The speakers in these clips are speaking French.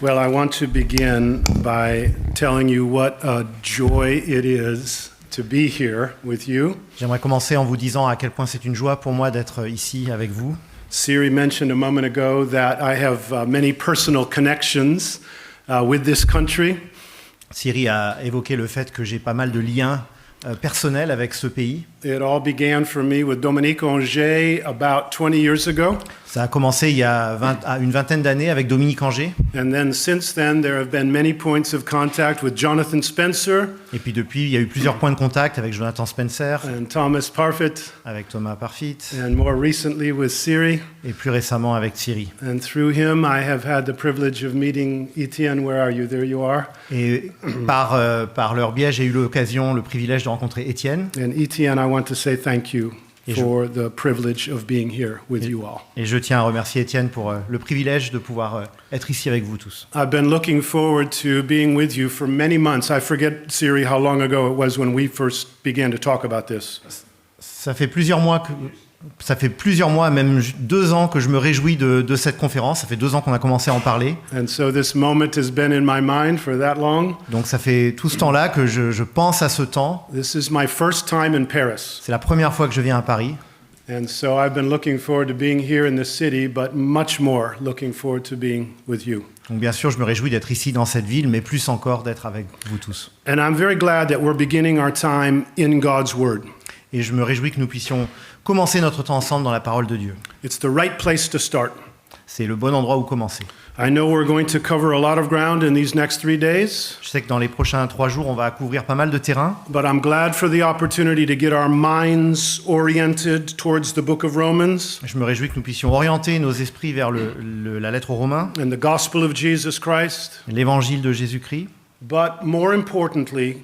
Well, I want to begin by telling you what a joy it is to be here with you. J'aimerais commencer en vous disant à quel point c'est une joie pour moi d'être ici avec vous. Siri mentioned a moment ago that I have many personal connections with this country. Siri a évoqué le fait que j'ai pas mal de liens personnels avec ce pays. It all began for me with Dominique Angers about 20 years ago. Ça a commencé il y a une vingtaine d'années avec Dominique Angers. And then since then there have been many points of contact with Jonathan Spencer. Et puis depuis, il y a eu plusieurs points de contact avec Jonathan Spencer, And Thomas Parfit. avec Thomas Parfit, And more recently with Siri. et plus récemment avec Siri. And through him I have had the privilege of meeting Etienne. Where are you? There you are. Et par leur biais, j'ai eu l'occasion, le privilège de rencontrer Étienne. And Etienne, I want to say thank you Et je- for the privilege of being here with you all. Et je tiens à remercier Étienne pour le privilège de pouvoir être ici avec vous tous. I've been looking forward to being with you for many months. I forget, Siri, how long ago it was when we first began to talk about this. Ça fait plusieurs mois, même 2 ans que je me réjouis de cette conférence. Ça fait 2 ans qu'on a commencé à en parler. And so this moment has been in my mind for that long. Donc ça fait tout ce temps-là que je pense à ce temps. This is my first time in Paris. C'est la première fois que je viens à Paris. And so I've been looking forward to being here in the city, but much more looking forward to being with you. Donc bien sûr, je me réjouis d'être ici dans cette ville, mais plus encore d'être avec vous tous. And I'm very glad that we're beginning our time in God's Word. Et je me réjouis que nous puissions commencer notre temps ensemble dans la parole de Dieu. It's the right place to start. C'est le bon endroit où commencer. I know we're going to cover a lot of ground in these next 3 days, Je sais que dans les prochains 3 jours, on va couvrir pas mal de terrain. but I'm glad for the opportunity to get our minds oriented towards the book of Romans Je me réjouis que nous puissions orienter nos esprits vers la lettre aux Romains, and the gospel of Jesus Christ, l'évangile de Jésus-Christ. but more importantly,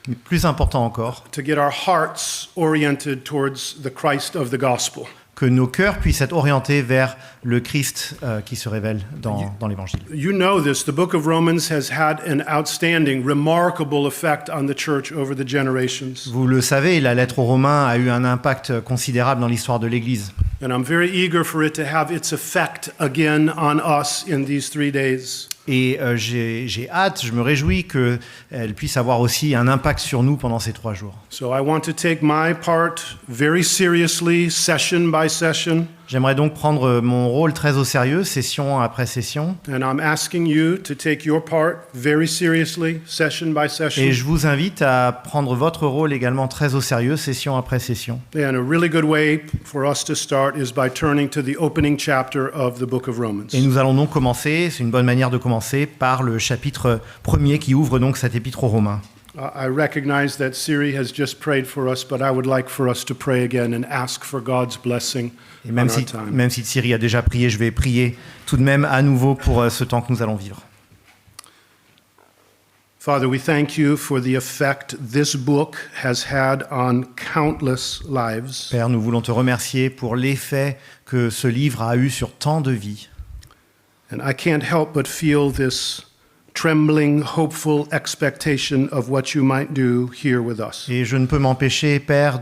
Mais plus important encore, to get our hearts oriented towards the Christ of the gospel. que nos cœurs puissent être orientés vers le Christ qui se révèle dans l'évangile. You know this, the book of Romans has had an outstanding, remarkable effect on the church over the generations. Vous le savez, la lettre aux Romains a eu un impact considérable dans l'histoire de l'Église. And I'm very eager for it to have its effect again on us in these 3 days. Et j'ai hâte, je me réjouis qu'elle puisse avoir aussi un impact sur nous pendant ces 3 jours. So I want to take my part very seriously, session by session, J'aimerais donc prendre mon rôle très au sérieux, session après session. and I'm asking you to take your part very seriously, session by Et session. je vous invite à prendre votre rôle également très au sérieux, session après session. And a really good way for us to start is by turning to the opening chapter of the book of Romans. Et nous allons donc commencer, c'est une bonne manière de commencer, par le chapitre 1er qui ouvre donc cet épître aux Romains. I recognize that Siri has just prayed for us, but I would like for us to pray again and ask for God's blessing Et on même our time. même si Thierry a déjà prié, je vais prier tout de même à nouveau pour ce temps que nous allons vivre. Father, we thank you for the effect this book has had on countless lives. Père, nous voulons te remercier pour l'effet que ce livre a eu sur tant de vies. And I can't help but feel this trembling, hopeful expectation of what you might do here with us. Et je ne peux m'empêcher, Père,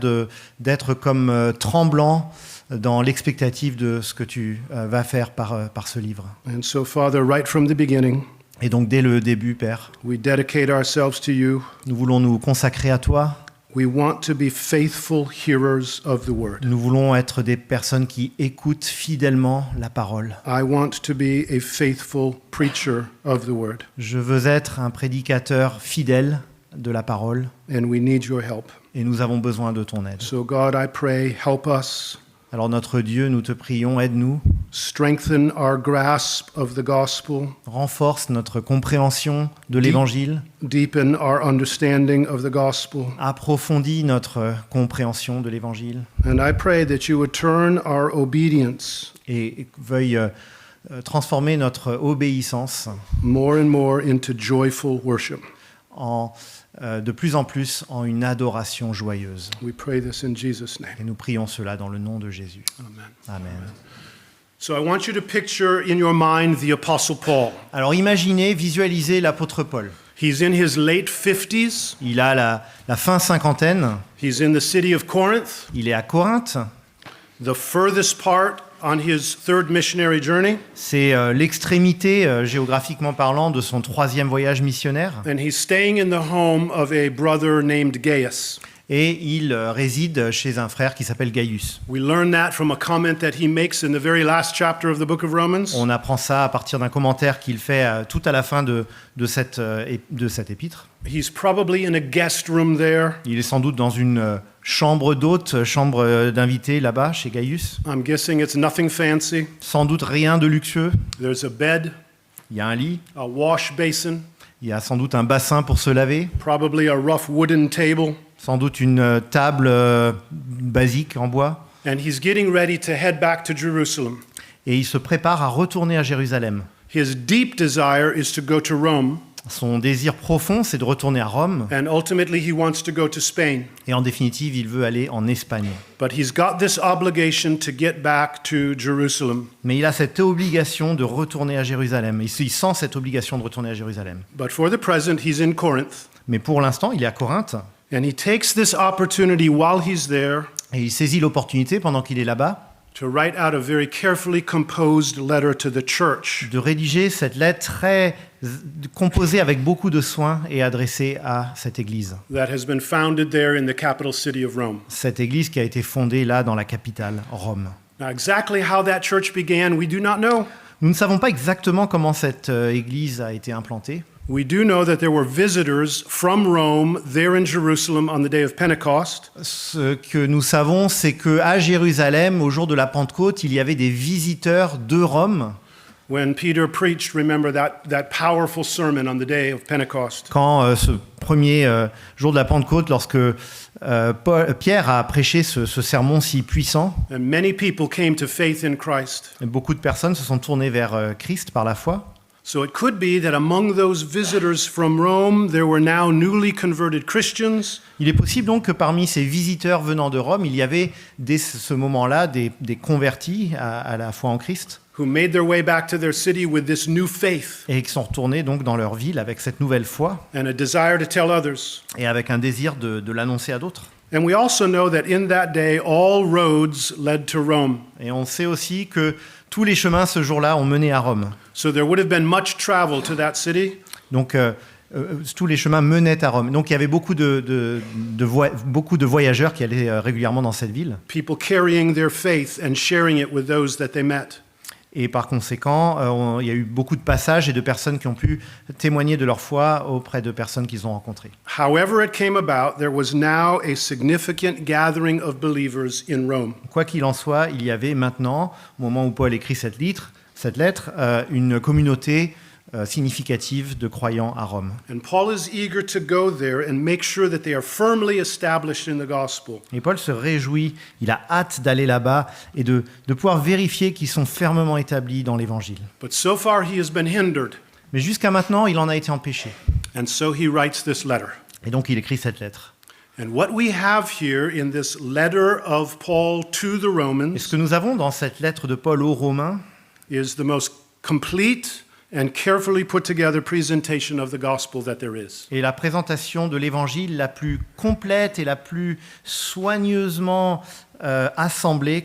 d'être comme tremblant dans l'expectative de ce que tu vas faire par ce livre. And so, Father, right from the beginning, Et donc dès le début, Père, we dedicate ourselves to you. nous voulons nous consacrer à toi. We want to be faithful hearers of the word. Nous voulons être des personnes qui écoutent fidèlement la parole. I want to be a faithful preacher of the word. Je veux être un prédicateur fidèle de la parole And we need your help. et nous avons besoin de ton aide. So, God, I pray, help us. Alors notre Dieu, nous te prions, aide-nous, Strengthen our grasp of the gospel. renforce notre compréhension de l'Évangile, Deepen our understanding of the gospel. approfondis notre compréhension de l'Évangile And I pray that you would turn our obedience et veuille transformer notre obéissance more and more into joyful worship. de plus en plus en une adoration joyeuse. We pray this in Jesus' name. Et nous prions cela dans le nom de Jésus. Amen. Amen. So I want you to picture in your mind the Apostle Paul. Alors imaginez, visualisez l'apôtre Paul. He's in his late 50s. Il a la fin cinquantaine, He's in the city of Corinth. il est à Corinthe, the furthest part on his third missionary journey, C'est l'extrémité, géographiquement parlant, de son 3e voyage missionnaire. and he's staying in the home of a brother named Gaius. Et il réside chez un frère qui s'appelle Gaius. We learn that from a comment that he makes in the very last chapter of the book of Romans. On apprend ça à partir d'un commentaire qu'il fait tout à la fin de cet épître. He's probably in a guest room there. Il est sans doute dans une chambre d'hôte, chambre d'invité là-bas, chez Gaius. I'm guessing it's nothing fancy. Sans doute rien de luxueux. There's a bed, Il y a un lit, a wash basin, il y a sans doute un bassin pour se laver, probably a rough wooden table, sans doute une table basique en bois. and he's getting ready to head back to Jerusalem. Et il se prépare à retourner à Jérusalem. His deep desire is to go to Rome, Son désir profond, c'est de retourner à Rome. and ultimately he wants to go to Spain. Et en définitive, il veut aller en Espagne. But he's got this obligation to get back to Jerusalem. Mais il a cette obligation de retourner à Jérusalem. Il sent cette obligation de retourner à Jérusalem. But for the present, he's in Corinth, Mais pour l'instant, il est à Corinthe. and he takes this opportunity while he's there Et il saisit l'opportunité, pendant qu'il est là-bas, to write out a very carefully composed letter to the church. de rédiger cette lettre très composée avec beaucoup de soin et adressée à cette église. That has been founded there in the capital city of Rome. Cette église qui a été fondée là, dans la capitale, Rome. Now, exactly how that church began, we do not know. Nous ne savons pas exactement comment cette église a été implantée. We do know that there were visitors from Rome there in Jerusalem on the day of Pentecost. Ce que nous savons, c'est qu'à Jérusalem, au jour de la Pentecôte, il y avait des visiteurs de Rome. When Peter preached, remember that powerful sermon on the day of Pentecost. Quand ce premier jour de la Pentecôte, lorsque Pierre a prêché ce sermon si puissant, And many people came to faith in Christ. beaucoup de personnes se sont tournées vers Christ par la foi. So it could be that among those visitors from Rome, there were now newly converted Christians Il est possible donc que parmi ces visiteurs venant de Rome, il y avait dès ce moment-là des convertis à la foi en Christ who made their way back to their city with this new faith et qui sont retournés donc dans leur ville avec cette nouvelle foi and a desire to tell others. et avec un désir de l'annoncer à d'autres. And we also know that in that day, all roads led to Rome. Et on sait aussi que tous les chemins ce jour-là ont mené à Rome. So there would have been much travel to that city. Donc tous les chemins menaient à Rome. Donc il y avait beaucoup de voyageurs qui allaient régulièrement dans cette ville. People carrying their faith and sharing it with those that they met. Et par conséquent, il y a eu beaucoup de passages et de personnes qui ont pu témoigner de leur foi auprès de personnes qu'ils ont rencontrées. However it came about, there was now a significant gathering of believers in Rome. Quoi qu'il en soit, il y avait maintenant, au moment où Paul écrit cette lettre, une communauté significative de croyants à Rome. And Paul is eager to go there and make sure that they are firmly established in the gospel. Et Paul se réjouit, il a hâte d'aller là-bas et de pouvoir vérifier qu'ils sont fermement établis dans l'Évangile. But so far he has been hindered, Mais jusqu'à maintenant, il en a été empêché. and so he writes this letter. Et donc il écrit cette lettre. And what we have here in this letter of Paul to the Et Romans ce que nous avons dans cette lettre de Paul aux Romains, is the most complete and carefully put together presentation of the gospel that there is. est la présentation de l'Évangile la plus complète et la plus soigneusement assemblée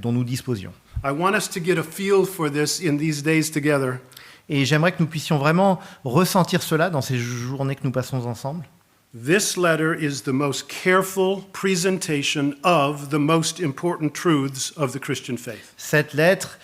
dont nous disposions. I want us to get a feel for this in these days together. Et j'aimerais que nous puissions vraiment ressentir cela dans ces journées que nous passons ensemble. This letter is the most careful presentation of the most important truths of the Christian faith. Cette lettre,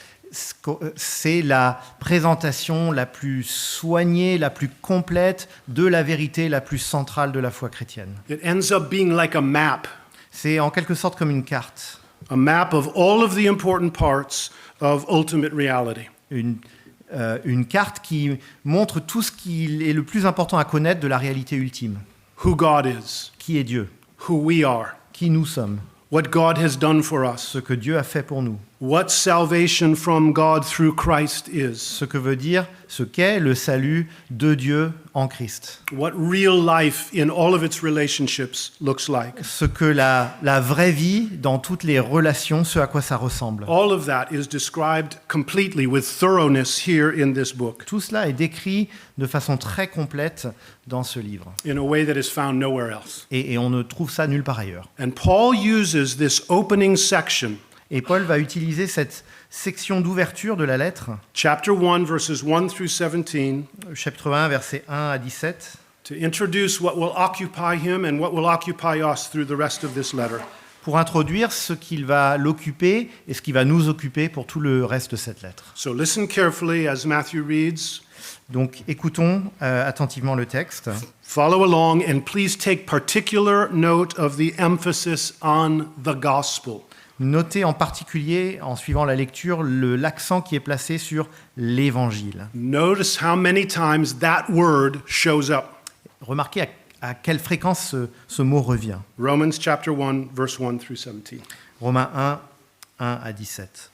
c'est la présentation la plus soignée, la plus complète de la vérité la plus centrale de la foi chrétienne. It ends up being like a map C'est en quelque sorte comme une carte, of all of the important parts of ultimate reality. une carte qui montre tout ce qui est le plus important à connaître de la réalité ultime. Who God is, Qui est Dieu? who we are, Qui nous sommes? what God has done for us, Ce que Dieu a fait pour nous? what salvation from God through Christ is, Ce que veut dire, ce qu'est le salut de Dieu en Christ. what real life in all of its relationships looks like. Ce que la vraie vie, dans toutes les relations, ce à quoi ça ressemble. All of that is described completely with thoroughness here in this book, Tout cela est décrit de façon très complète dans ce livre. in a way that is found nowhere else. Et on ne trouve ça nulle part ailleurs. And Paul uses this opening section Et Paul va utiliser cette section d'ouverture de la lettre, chapter 1, verses 1 through 17, chapitre 1, versets 1 à 17, to introduce what will occupy him and what will occupy us through the rest of this letter. pour introduire ce qu'il va l'occuper et ce qui va nous occuper pour tout le reste de cette lettre. So listen carefully as Matthew reads. Donc écoutons attentivement le texte. Follow along and please take particular note of the emphasis on the gospel. Notez en particulier, en suivant la lecture, l'accent qui est placé sur l'évangile. Notice how many times that word shows up. Remarquez à quelle fréquence ce mot revient. Romans chapter 1, verse 1 through 17. Romains 1, 1 à 17.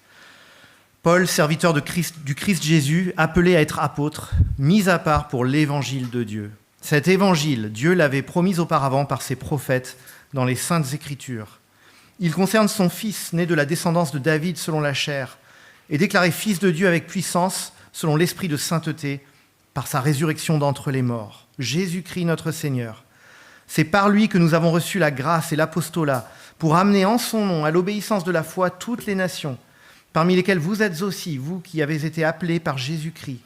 Paul, serviteur du Christ Jésus, appelé à être apôtre, mis à part pour l'évangile de Dieu. Cet évangile, Dieu l'avait promis auparavant par ses prophètes dans les Saintes Écritures. Il concerne son Fils, né de la descendance de David selon la chair, et déclaré Fils de Dieu avec puissance, selon l'esprit de sainteté, par sa résurrection d'entre les morts. Jésus-Christ notre Seigneur. C'est par lui que nous avons reçu la grâce et l'apostolat pour amener en son nom à l'obéissance de la foi toutes les nations, parmi lesquelles vous êtes aussi, vous qui avez été appelés par Jésus-Christ.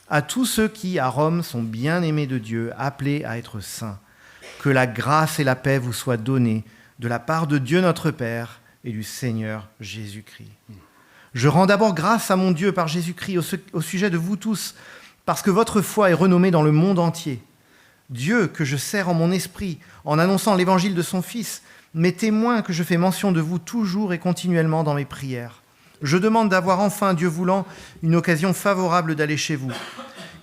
À tous ceux qui, à Rome, sont bien-aimés de Dieu, appelés à être saints, que la grâce et la paix vous soient données de la part de Dieu notre Père et du Seigneur Jésus-Christ. Je rends d'abord grâce à mon Dieu par Jésus-Christ au sujet de vous tous, parce que votre foi est renommée dans le monde entier. Dieu, que je sers en mon esprit, en annonçant l'évangile de son Fils, m'est témoin que je fais mention de vous toujours et continuellement dans mes prières. Je demande d'avoir enfin, Dieu voulant, une occasion favorable d'aller chez vous,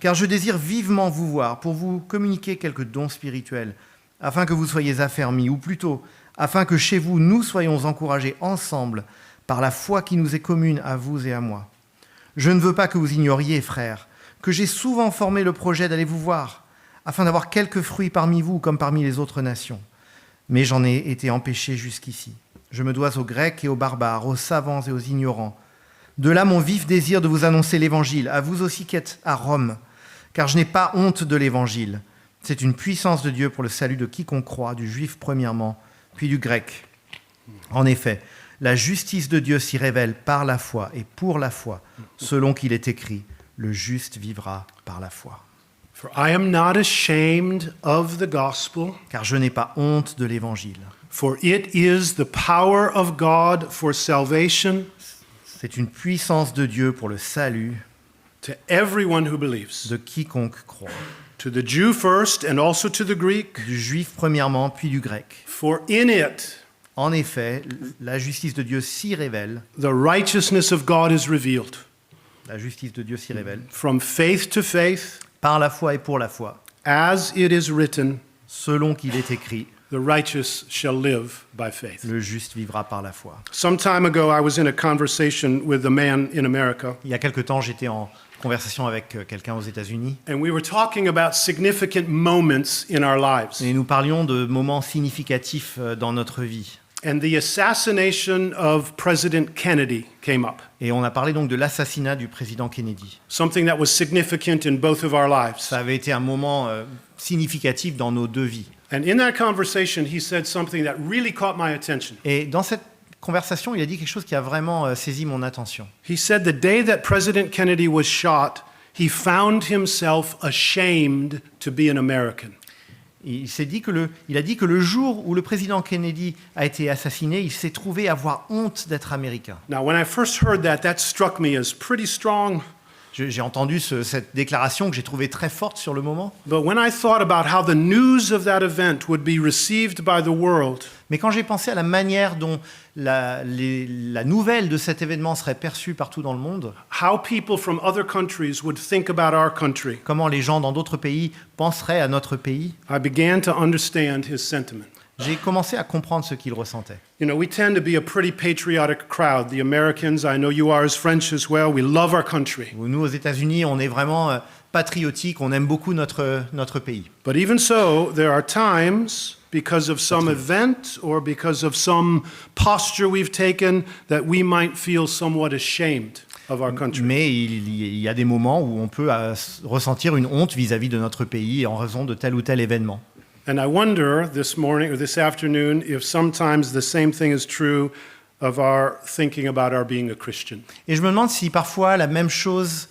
car je désire vivement vous voir pour vous communiquer quelques dons spirituels, afin que vous soyez affermis, ou plutôt, afin que chez vous, nous soyons encouragés ensemble par la foi qui nous est commune à vous et à moi. Je ne veux pas que vous ignoriez, frères, que j'ai souvent formé le projet d'aller vous voir, afin d'avoir quelques fruits parmi vous comme parmi les autres nations. Mais j'en ai été empêché jusqu'ici. Je me dois aux Grecs et aux barbares, aux savants et aux ignorants. De là mon vif désir de vous annoncer l'Évangile, à vous aussi qui êtes à Rome, car je n'ai pas honte de l'Évangile. C'est une puissance de Dieu pour le salut de quiconque croit, du juif premièrement, puis du grec. En effet, la justice de Dieu s'y révèle par la foi et pour la foi, selon qu'il est écrit, le juste vivra par la foi. For I am not ashamed of the gospel, Car je n'ai pas honte de l'Évangile. for it is the power of God for salvation C'est une puissance de Dieu pour le salut to everyone who believes, de quiconque croit. to the Jew first and also to the Greek. Du juif premièrement, puis du grec. For in it En effet, la justice de Dieu s'y révèle. the righteousness of God is revealed. La justice de Dieu s'y révèle. From faith to faith, Par la foi et pour la foi. as it is written, Selon qu'il est écrit, the righteous shall live by faith. le juste vivra par la foi. Some time ago, I was in a conversation with a man in America, Il y a quelque temps, j'étais en conversation avec quelqu'un aux États-Unis and we were talking about significant moments in our lives. et nous parlions de moments significatifs dans notre vie. And the assassination of President Kennedy came up, Et on a parlé donc de l'assassinat du président Kennedy. something that was significant in both of our lives. Ça avait été un moment significatif dans nos deux vies. And in that conversation, he said something that really caught my attention. Et dans cette conversation, il a dit quelque chose qui a vraiment saisi mon attention. He said the day that President Kennedy was shot, he found himself ashamed to be an American. Il a dit que le jour où le président Kennedy a été assassiné, il s'est trouvé avoir honte d'être américain. Now, when I first heard that, that struck me as pretty strong. J'ai entendu cette déclaration que j'ai trouvée très forte sur le moment. But when I thought about how the news of that event would be received by the world, Mais quand j'ai pensé à la manière dont la nouvelle de cet événement serait perçue partout dans le monde, how people from other countries would think about our country, comment les gens dans d'autres pays penseraient à notre pays, I began to understand his sentiment. j'ai commencé à comprendre ce qu'il ressentait. You know, we tend to be a pretty patriotic crowd. The Americans, I know you are as French as well, we love our country. Nous, aux États-Unis, on est vraiment patriotiques, on aime beaucoup notre pays. But even so, there are times, because of some event or because of some posture we've taken, that we might feel somewhat ashamed of our country. Mais il y a des moments où on peut ressentir une honte vis-à-vis de notre pays en raison de tel ou tel événement. And I wonder this morning or this afternoon if sometimes the same thing is true of our thinking about our being a Christian. Et je me demande si parfois la même chose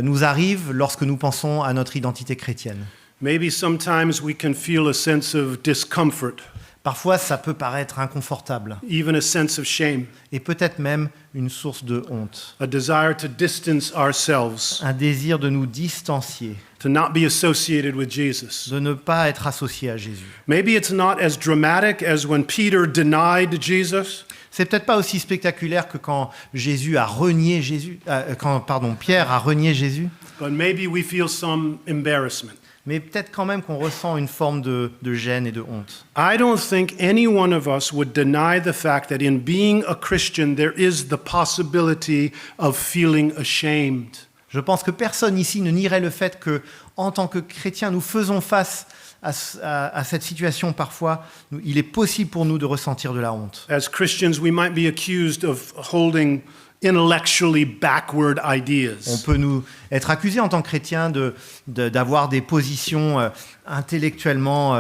nous arrive lorsque nous pensons à notre identité chrétienne. Maybe sometimes we can feel a sense of discomfort, Parfois, ça peut paraître inconfortable even a sense of shame, et peut-être même une source de honte, a desire to distance ourselves, un désir de nous distancier, to not be associated with Jesus. de ne pas être associé à Jésus. Maybe it's not as dramatic as when Peter denied Jesus, C'est peut-être pas aussi spectaculaire que quand Pierre a renié Jésus, but maybe we feel some embarrassment. mais peut-être quand même qu'on ressent une forme de gêne et de honte. I don't think any one of us would deny the fact that in being a Christian, there is the possibility of feeling ashamed. Je pense que personne ici ne nierait le fait que, en tant que chrétiens, nous faisons face à cette situation parfois. Il est possible pour nous de ressentir de la honte. As Christians, we might be accused of holding intellectually backward On ideas. peut nous être accusés en tant que chrétiens d'avoir des positions intellectuellement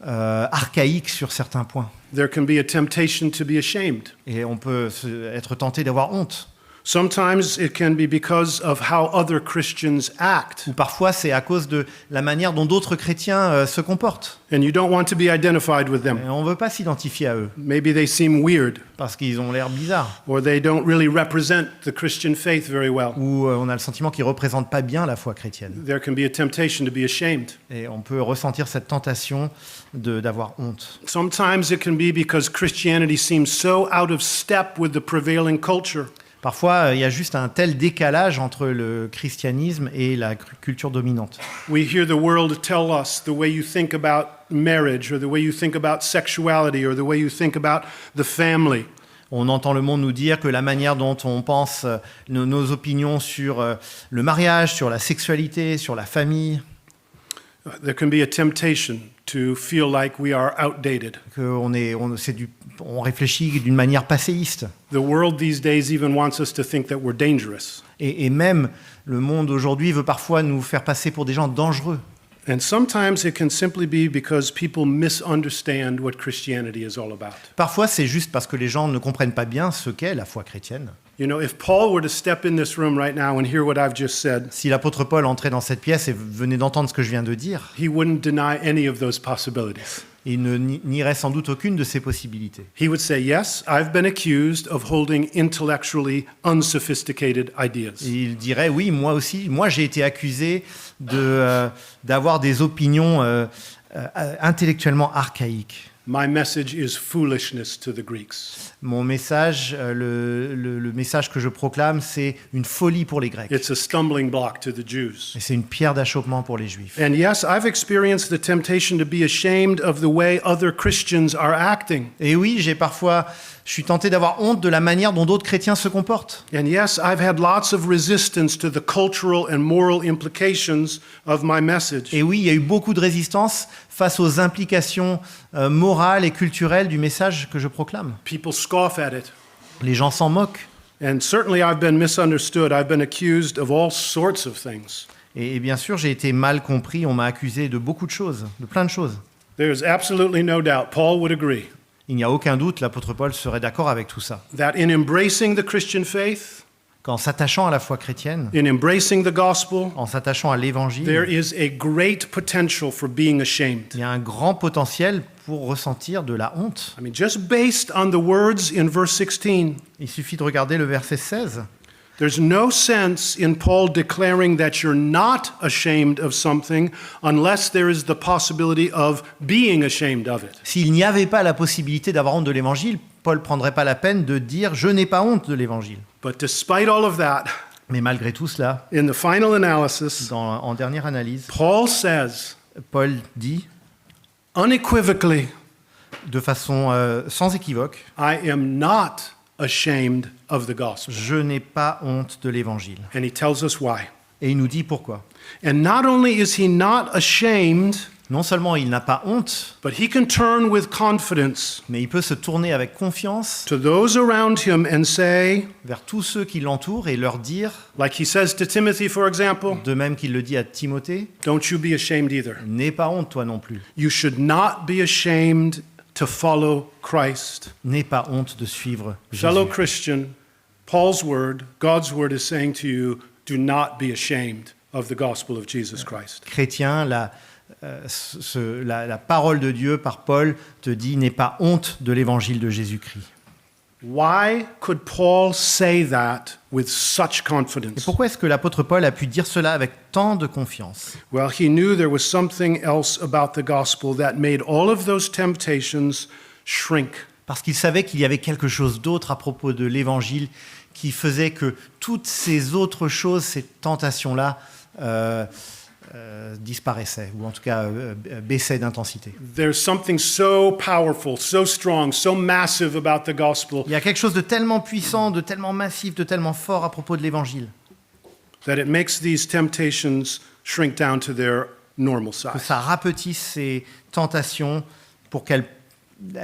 archaïques sur certains points. There can be a temptation to be ashamed. Et on peut être tenté d'avoir honte. Sometimes it can be because of how other Christians act, Ou parfois c'est à cause de la manière dont d'autres chrétiens se comportent. and you don't want to be identified with Et them. on ne veut pas s'identifier à eux Maybe they seem weird, parce qu'ils ont l'air bizarres. or they don't really represent the Christian faith very well. Ou on a le sentiment qu'ils ne représentent pas bien la foi chrétienne. There can be a temptation to be ashamed. Et on peut ressentir cette tentation d'avoir honte. Sometimes it can be because Christianity seems so out of step with the prevailing culture. Parfois, il y a juste un tel décalage entre le christianisme et la culture dominante. We hear the world tell us the way you think about marriage, or the way you think about sexuality, or the way you think about the family. On entend le monde nous dire que la manière dont on pense, nos opinions sur le mariage, sur la sexualité, sur la famille, There can be a temptation to feel like we are outdated. on réfléchit d'une manière passéiste. The world these days even wants us to think that we're dangerous. Et même le monde aujourd'hui veut parfois nous faire passer pour des gens dangereux. And sometimes it can simply be because people misunderstand what Christianity is all about. Parfois, c'est juste parce que les gens ne comprennent pas bien ce qu'est la foi chrétienne. You know, if Paul were to step in this room right now and hear what I've just said, Si l'apôtre Paul entrait dans cette pièce et venait d'entendre ce que je viens de dire, he wouldn't deny any of those possibilities. il ne nierait sans doute aucune de ces possibilités. He would say, yes, I've been accused of holding intellectually unsophisticated ideas. Et il dirait, oui, moi aussi, moi j'ai été accusé d'avoir des opinions intellectuellement archaïques. My message is foolishness to the Greeks. Mon message, le message que je proclame, c'est une folie pour les Grecs. It's a stumbling block to the Jews. Et c'est une pierre d'achoppement pour les Juifs. And yes, I've experienced the temptation to be ashamed of the way other Christians are acting. Et oui, je suis tenté d'avoir honte de la manière dont d'autres chrétiens se comportent. And yes, I've had lots of resistance to the cultural and moral implications of my message. Et oui, il y a eu beaucoup de résistance face aux implications morales et culturelles du message que je proclame. People scoff at it. Les gens s'en moquent. And certainly I've been misunderstood. I've been accused of all sorts of things. Et bien sûr, j'ai été mal compris. On m'a accusé de beaucoup de choses, de plein de choses. There's absolutely no doubt, Paul would agree, Il n'y a aucun doute, l'apôtre Paul serait d'accord avec tout ça. that in embracing the Christian faith, Qu'en s'attachant à la foi chrétienne, in embracing the gospel, en s'attachant à there l'évangile, is a great potential for being ashamed. il y a un grand potentiel pour ressentir de la honte. I mean, just based on the words in verse 16, Il suffit de regarder le verset 16. there's no sense in Paul declaring that you're not ashamed of something unless there is the possibility of being ashamed of it. S'il n'y avait pas la possibilité d'avoir honte de l'évangile, Paul ne prendrait pas la peine de dire « je n'ai pas honte de l'évangile ». But despite all of that, Mais malgré tout cela, in the final analysis, en dernière analyse, Paul says Paul dit unequivocally, de façon sans équivoque, I am not ashamed of the gospel. « je n'ai pas honte de l'évangile And he tells us why. ». Et il nous dit pourquoi. And not only is he not ashamed, Non seulement il n'a pas honte, but he can turn with confidence mais il peut se tourner avec confiance to those around him and say, vers tous ceux qui l'entourent et leur dire, like he says to Timothy, for example, de même qu'il le dit à Timothée, don't you be ashamed either. « n'aie pas honte toi non plus. You should not be ashamed to follow Christ. N'aie pas honte de suivre Fellow Jésus. Christian, Paul's word, God's word is saying to you, do not be ashamed of the gospel of Jesus Christ. Chrétien, la parole de Dieu par Paul te dit, n'aie pas honte de l'évangile de Jésus-Christ. Why could Paul say that with such Et confidence? pourquoi est-ce que l'apôtre Paul a pu dire cela avec tant de confiance? Well, he knew there was something else about the gospel that made all of those temptations shrink. Parce qu'il savait qu'il y avait quelque chose d'autre à propos de l'évangile qui faisait que toutes ces autres choses, ces tentations-là, disparaissaient, ou en tout cas baissaient d'intensité. There's something so powerful, so strong, so massive about the gospel Il y a quelque chose de tellement puissant, de tellement massif, de tellement fort à propos de l'évangile, that it makes these temptations shrink down to their normal que size. ça rapetisse ces tentations pour qu'elles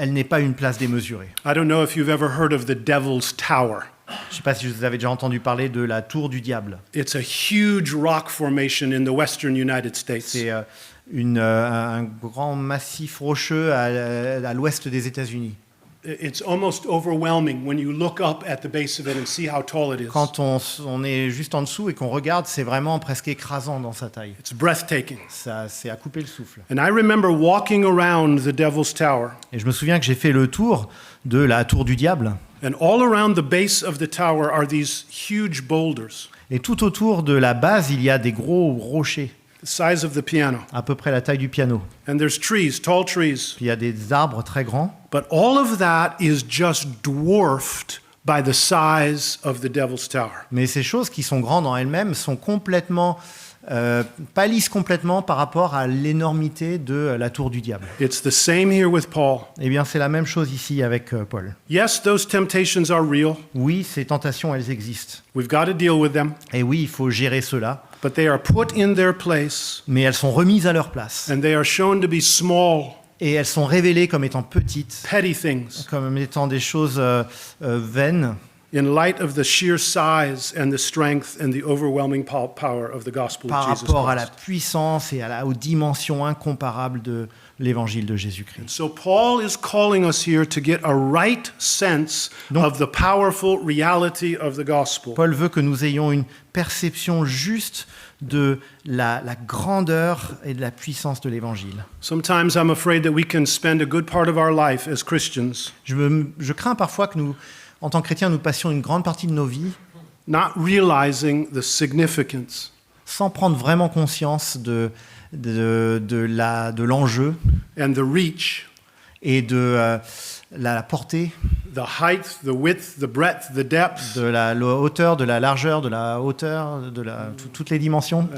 n'aient pas une place démesurée. I don't know if you've ever heard of the Devil's Tower. Je ne sais pas si vous avez déjà entendu parler de la tour du diable. It's a huge rock formation in the western United States. C'est un grand massif rocheux à l'ouest des États-Unis. It's almost overwhelming when you look up at the base of it and see how tall it is. Quand on est juste en dessous et qu'on regarde, c'est vraiment presque écrasant dans sa taille. It's breathtaking. C'est à couper le souffle. And I remember walking around the Devil's Tower, Et je me souviens que j'ai fait le tour de la tour du diable. and all around the base of the tower are these huge boulders, Et tout autour de la base, il y a des gros rochers, the size of the piano. à peu près la taille du piano. And there's trees, tall trees. Puis il y a des arbres très grands. But all of that is just dwarfed by the size of the Devil's Tower. Mais ces choses qui sont grandes en elles-mêmes sont complètement, pâlissent complètement par rapport à l'énormité de la tour du diable. It's the same here with Paul. Eh bien, c'est la même chose ici avec Paul. Yes, those temptations are real. Oui, ces tentations, elles existent. We've got to deal with them. Et oui, il faut gérer cela. But they are put in their place, Mais elles sont remises à leur place. and they are shown to be small, Et elles sont révélées comme étant petites, petty things comme étant des choses vaines, in light of the sheer size and the strength and the overwhelming power of the gospel par of Jesus rapport à la Christ. puissance et aux dimensions incomparables de l'évangile de Jésus-Christ. So Paul is calling us here to get a right sense of the powerful reality of the gospel. Paul veut que nous ayons une perception juste de la grandeur et de la puissance de l'évangile. Sometimes I'm afraid that we can spend a good part of our life as Christians Je crains parfois que nous, en tant que chrétiens, nous passions une grande partie de nos vies not realizing the significance sans prendre vraiment conscience de l'enjeu and the reach, et de la portée, the height, the width, the breadth, the depth, de la hauteur, de la largeur, de la hauteur, toutes les dimensions,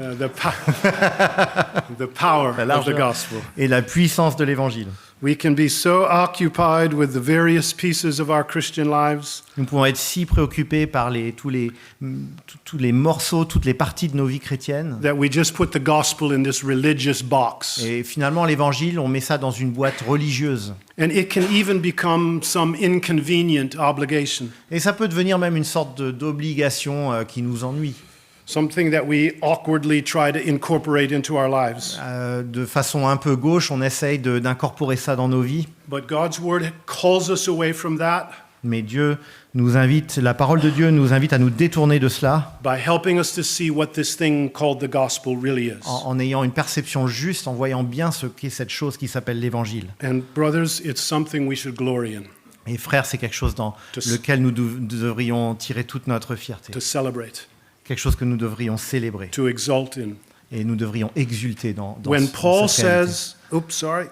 the power la of the largeur gospel. et la puissance de l'évangile. We can be so occupied with the various pieces of our Christian lives Nous pouvons être si préoccupés par tous les morceaux, toutes les parties de nos vies chrétiennes. that we just put the gospel in this religious box. Et finalement, l'évangile, on met ça dans une boîte religieuse. And it can even become some inconvenient obligation, Et ça peut devenir même une sorte d'obligation qui nous ennuie. something that we awkwardly try to incorporate into our lives. De façon un peu gauche, on essaye d'incorporer ça dans nos vies. But God's word calls us away from that Mais Dieu nous invite, la parole de Dieu nous invite à nous détourner de cela by helping us to see what this thing called the gospel really is. en ayant une perception juste, en voyant bien ce qu'est cette chose qui s'appelle l'évangile. And brothers, it's something we should glory in, Et frères, c'est quelque chose dans lequel nous devrions tirer toute notre fierté. to celebrate, Quelque chose que nous devrions célébrer. to exult in. Et nous devrions exulter dans When dans Paul cette réalité. says, oops, sorry.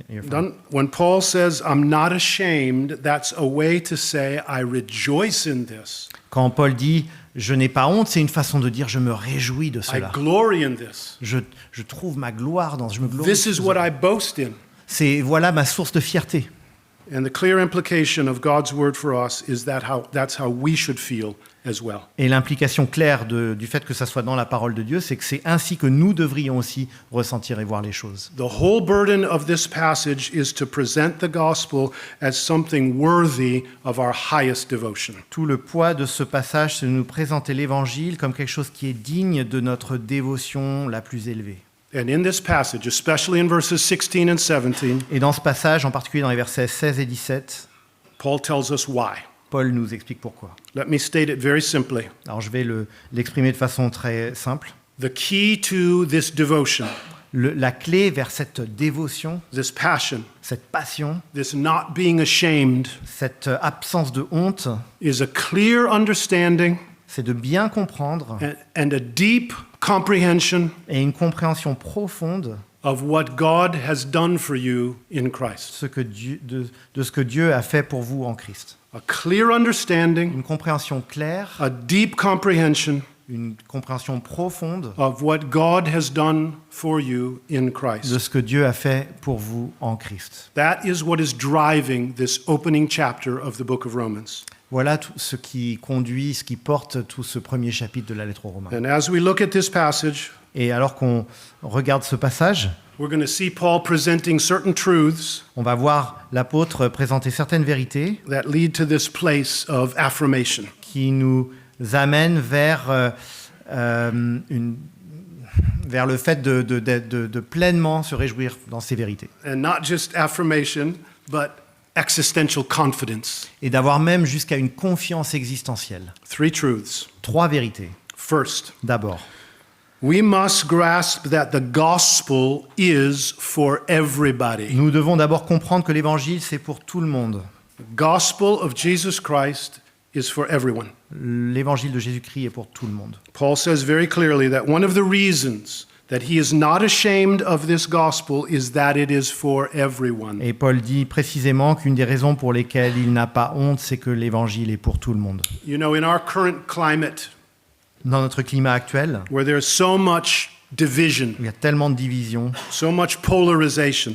You're fine. Done. When Paul says, I'm not ashamed, that's a way to say, I rejoice in this. Quand Paul dit « je n'ai pas honte », c'est une façon de dire « je me réjouis de I cela glory in this. ». Je trouve ma gloire je me glorie. This is what I boast in. C'est voilà ma source de fierté. And the clear implication of God's word for us is that's how we should feel as well. Et l'implication claire du fait que ça soit dans la parole de Dieu, c'est que c'est ainsi que nous devrions aussi ressentir et voir les choses. The whole burden of this passage is to present the gospel as something worthy of our highest devotion. Tout le poids de ce passage, c'est de nous présenter l'Évangile comme quelque chose qui est digne de notre dévotion la plus élevée. And in this passage, especially in verses 16 and 17, Et dans ce passage, en particulier dans les versets 16 et 17, Paul tells us why. Paul nous explique pourquoi. Let me state it very simply. Alors je vais l'exprimer de façon très simple. The key to this devotion, La clé vers cette dévotion, this passion, cette passion, this not being ashamed, cette absence de honte, is a clear understanding c'est de bien comprendre and a deep comprehension et une compréhension profonde of what God has done for you in Christ. de ce que Dieu a fait pour vous en Christ. A clear understanding, Une compréhension claire, a deep comprehension une compréhension profonde of what God has done for you in de Christ. ce que Dieu a fait pour vous en Christ. That is what is driving this opening chapter of the book of Romans. Voilà tout ce qui conduit, ce qui porte tout ce premier chapitre de la lettre aux Romains. And as we look at this passage, Et alors qu'on regarde ce passage, we're going to see Paul presenting certain truths on va voir l'apôtre présenter certaines vérités that lead to this place of affirmation. qui nous amènent vers, vers le fait de pleinement se réjouir dans ces vérités. And not just affirmation, but existential confidence. Et d'avoir même jusqu'à une confiance existentielle. 3 truths. 3 vérités. First, D'abord, we must grasp that the gospel is for everybody. nous devons d'abord comprendre que l'évangile, c'est pour tout le monde. The gospel of Jesus Christ is for everyone. L'évangile de Jésus-Christ est pour tout le monde. Paul says very clearly that one of the reasons that he is not ashamed of this gospel is that it is for everyone. Et Paul dit précisément qu'une des raisons pour lesquelles il n'a pas honte, c'est que l'évangile est pour tout le monde. You know, in our current climate, Dans notre climat actuel, where there's so much division, où il y a tellement de divisions, so much polarization,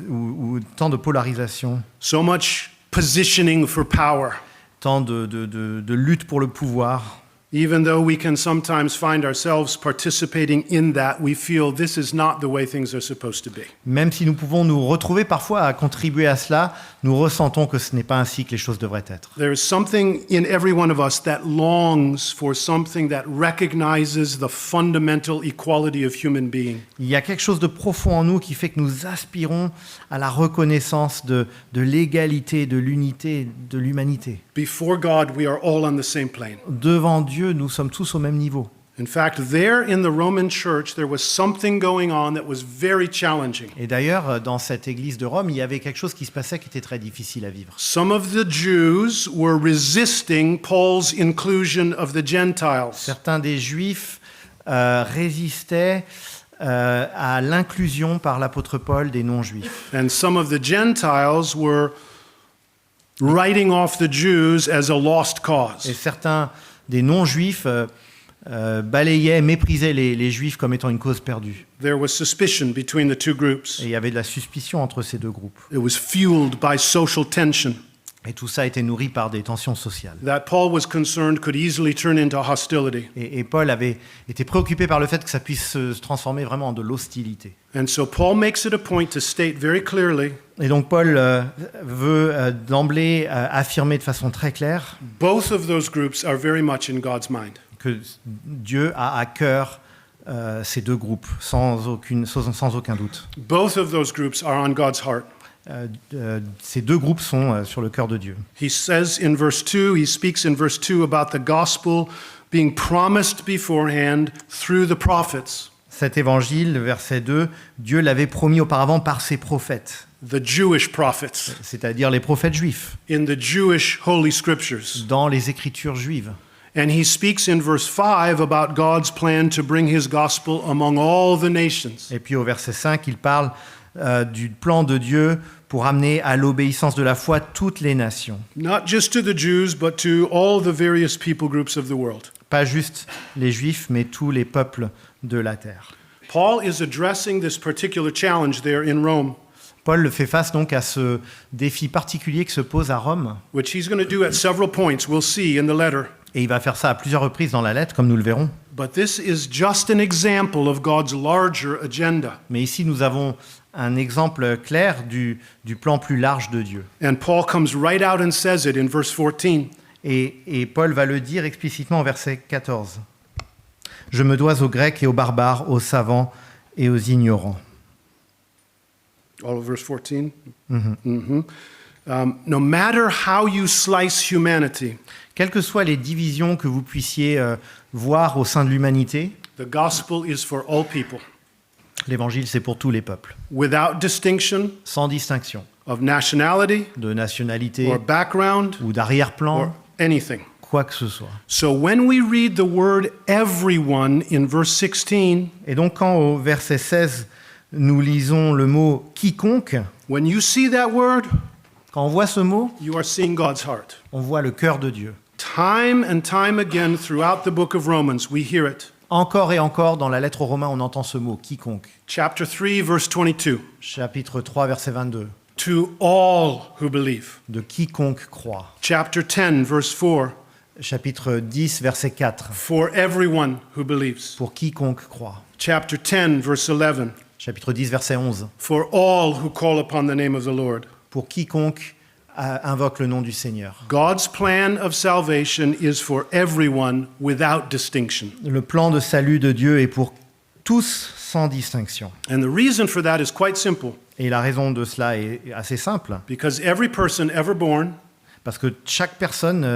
où tant de polarisation, so much positioning for power, tant de lutte pour le pouvoir, even though we can sometimes find ourselves participating in that, we feel this is not the way things are supposed to be. même si nous pouvons nous retrouver parfois à contribuer à cela, nous ressentons que ce n'est pas ainsi que les choses devraient être. There is something in every one of us that longs for something that recognizes the fundamental equality of human being. Il y a quelque chose de profond en nous qui fait que nous aspirons à la reconnaissance de l'égalité, de l'unité, de l'humanité. Before God, we are all on the same plane. Devant Dieu, nous sommes tous au même niveau. In fact, there in the Roman church, there was something going on that was very challenging. Et d'ailleurs, dans cette église de Rome, il y avait quelque chose qui se passait qui était très difficile à vivre. Some of the Jews were resisting Paul's inclusion of the Gentiles. Certains des Juifs résistaient à l'inclusion par l'apôtre Paul des non-Juifs. And some of the Gentiles were writing off the Jews as a lost Et cause. certains des non-Juifs balayaient, méprisaient les Juifs comme étant une cause perdue. There was suspicion between the two groups. Et il y avait de la suspicion entre ces deux groupes. It was fueled by social tension Et tout ça a été nourri par des tensions sociales. that Paul was concerned could easily turn into hostility. Et Paul avait été préoccupé par le fait que ça puisse se transformer vraiment en de l'hostilité. And so Paul makes it a point to state very clearly Et donc Paul veut d'emblée affirmer de façon très claire both of those groups are very much in God's mind. que Dieu a à cœur ces deux groupes, sans aucun doute. Both of those groups are on God's heart. Ces deux groupes sont sur le cœur de Dieu. He says in verse 2, he speaks in verse 2 about the gospel being promised beforehand through the prophets, Cet évangile, verset 2, Dieu l'avait promis auparavant par ses prophètes, the Jewish prophets, c'est-à-dire les prophètes juifs, in the Jewish Holy Scriptures. dans les Écritures juives. And he speaks in verse 5 about God's plan to bring his gospel among all the nations. Et puis au verset 5, il parle du plan de Dieu pour amener à l'obéissance de la foi toutes les nations. Not just to the Jews, but to all the various people groups of the world. Pas juste les Juifs, mais tous les peuples de la terre. Paul is addressing this particular challenge there in Rome, Paul fait face donc à ce défi particulier qui se pose à Rome, which he's going to do at several points, we'll see in the letter. et il va faire ça à plusieurs reprises dans la lettre, comme nous le verrons. But this is just an example of God's larger agenda. Mais ici, nous avons un exemple clair du plan plus large de Dieu. And Paul comes right out and says it in verse 14. Et Paul va le dire explicitement au verset 14. « Je me dois aux Grecs et aux barbares, aux savants et aux ignorants. All of verse 14? Mhm. No matter how you slice humanity, Quelles que soient les divisions que vous puissiez voir au sein de l'humanité, the gospel is for all people, l'évangile c'est pour tous les peuples, without distinction sans distinction of nationality de nationalité or background ou d'arrière-plan, or anything. quoi que ce soit. So when we read the word everyone in verse 16, Et donc quand au verset 16, nous lisons le mot quiconque, when you see that word, quand on voit ce mot, you are seeing God's heart. on voit le cœur de Dieu. Time and time again throughout the book of Romans, we hear it. Encore et encore, dans la lettre aux Romains, on entend ce mot, quiconque. Chapter 3, verse 22. Chapitre 3, verset 22. To all who believe. De quiconque croit. Chapter 10, verse 4. Chapitre 10, verset 4. For everyone who believes. Pour quiconque croit. Chapter 10, verse 11. Chapitre 10, verset 11. For all who call upon the name of the Lord. Pour quiconque invoque le nom du Seigneur. God's plan of salvation is for everyone without distinction. Le plan de salut de Dieu est pour tous sans distinction. And the reason for that is quite simple. Et la raison de cela est assez simple. Because every person ever born, Parce que chaque personne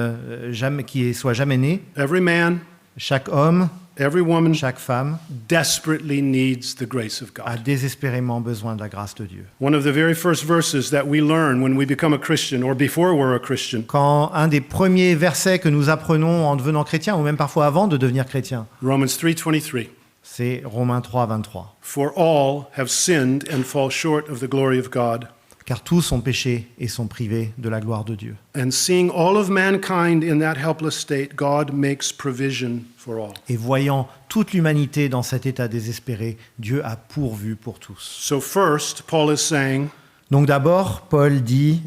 qui soit jamais née, every man, chaque homme, every woman chaque femme, desperately needs the grace of a God. désespérément besoin de la grâce de Dieu. One of the very first verses that we learn when we become a Christian or before we're a Christian, Quand un des premiers versets que nous apprenons en devenant chrétien, ou même parfois avant de devenir chrétien, Romans 3:23. c'est Romains 3, 23. For all have sinned and fall short of the glory of God. Car tous ont péché et sont privés de la gloire de Dieu. And seeing all of mankind in that helpless state, God makes provision for all. Et voyant toute l'humanité dans cet état désespéré, Dieu a pourvu pour tous. So first, Paul is saying, Donc d'abord, Paul dit,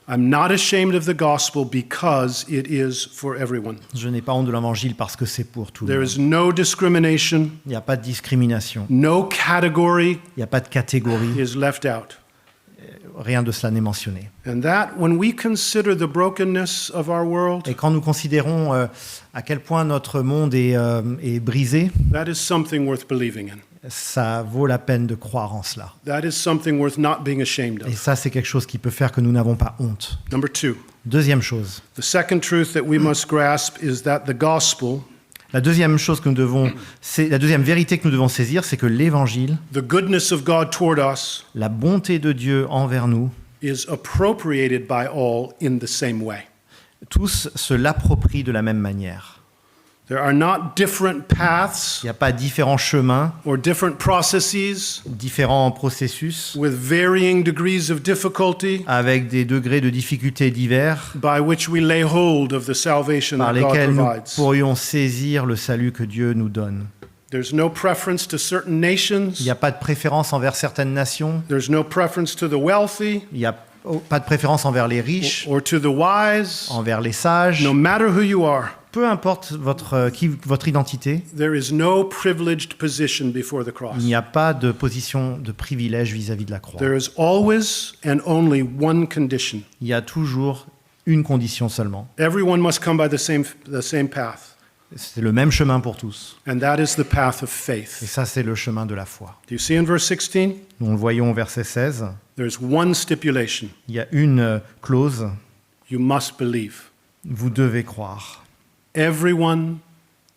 I'm not ashamed of the gospel because it is for everyone. je n'ai pas honte de l'évangile parce que c'est pour tout le There monde. is no discrimination, Il n'y a pas de discrimination, no category il n'y a pas de catégorie, is left out. rien de cela n'est mentionné. And that, when we consider the brokenness of our world, Et quand nous considérons à quel point notre monde est brisé, that is something worth believing in. ça vaut la peine de croire en cela. That is something worth not being ashamed Et of. ça, c'est quelque chose qui peut faire que nous n'avons pas honte. Number two, Deuxième chose. the second truth that we must grasp is that the gospel, La deuxième chose que nous devons, la deuxième vérité que nous devons saisir, c'est que l'évangile, the goodness of God toward us, la bonté de Dieu envers nous, is appropriated by all in the same way. tous se l'approprient de la même manière. There are not different paths Il n'y a pas différents chemins, or different processes différents processus, with varying degrees of difficulty avec des degrés de difficulté divers, by which we lay hold of the salvation par that God lesquels nous provides. pourrions saisir le salut que Dieu nous donne. There's no preference to certain nations. Il n'y a pas de préférence envers certaines nations, There's no preference to the wealthy il n'y a pas de préférence envers les riches, or to the wise. envers les sages. No matter who you are, Peu importe votre identité, there is no privileged position before the cross. il n'y a pas de position de privilège vis-à-vis de la croix. There is always and only one condition. Il y a toujours une condition seulement. Everyone must come by the same path, C'est le même chemin pour tous. and that is the path of Et faith. ça, c'est le chemin de la foi. Do you see in verse 16? Nous le voyons au verset 16. There's one stipulation. Il y a une clause. You must believe. Vous devez croire. Everyone